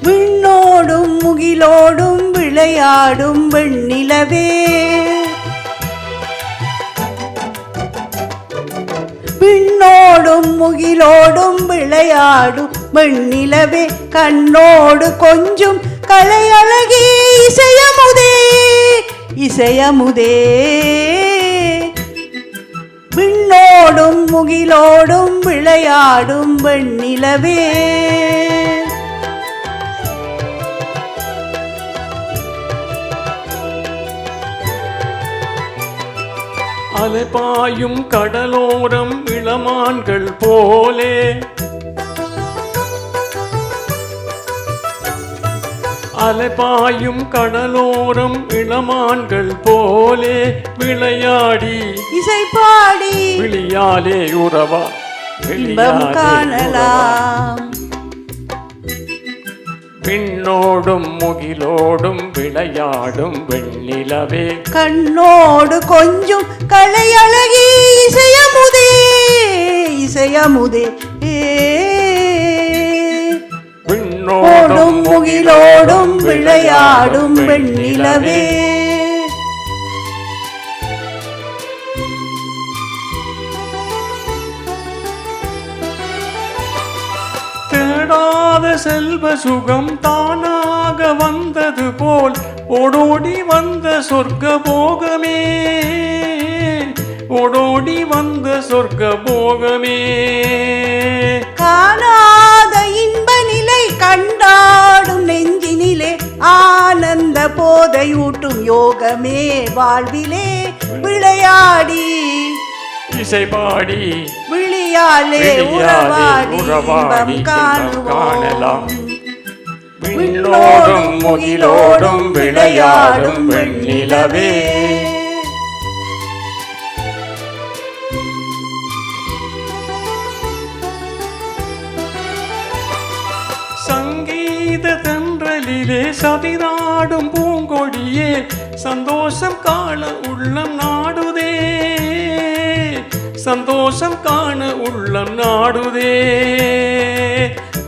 விண்ணோடும் முகிலோடும் விளையாடும் வெண்ணிலவே விண்ணோடும் முகிலோடும் விளையாடும் வெண்ணிலவே கண்ணோடு கொஞ்சும் கலையழகி இசையமுதே இசையமுதே விண்ணோடும் முகிலோடும் விளையாடும் வெண்ணிலவே அலைபாயும் கடலோரம் இளமான்கள் போலே அலைபாயும் கடலோரம் இளமான்கள் போலே விளையாடி இசை பாடி விழியாலே உறவா இன்பம் காணலாம் விண்ணோடும் முகிலோடும் விளையாடும் வெண்ணிலவே கண்ணோடு கொஞ்சம் கலையழகி இசையமுதே இசையமுதே விண்ணோடும் முகிலோடும் விளையாடும் வெண்ணிலவே தேடாத செல்வ சுகம் தானாக வந்தது போல் ஓடோடி வந்த சொர்க்க போகமே ஓடோடி வந்த சொர்க்க போகமே காணாத இன்ப நிலை கண்டாடும் நெஞ்சினிலே ஆனந்த போதை ஊட்டும் யோகமே வாழ்விலே விளையாடி இசை பாடி விழியாலே உறவாடி இன்பம் காணலாம் விண்ணோடும் முகிலோடும் விளையாடும் வெண்ணிலவே சங்கீத தென்றலிலே சதிராடும் பூங்கொடியே சந்தோஷம் காண உள்ளம் நாடுதே சந்தோஷம் காண உள்ளம் நாடுதே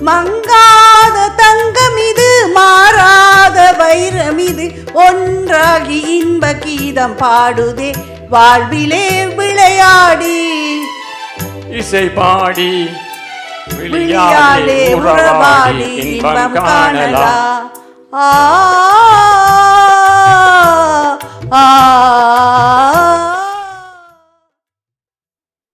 மங்காத தங்கம் இது மாறாத வைரம் இது ஒன்றாகி இன்ப கீதம் பாடுதே வாழ்விலே விளையாடி இசை பாடி விழியாலே உறவாடி இன்பம் காணலாம்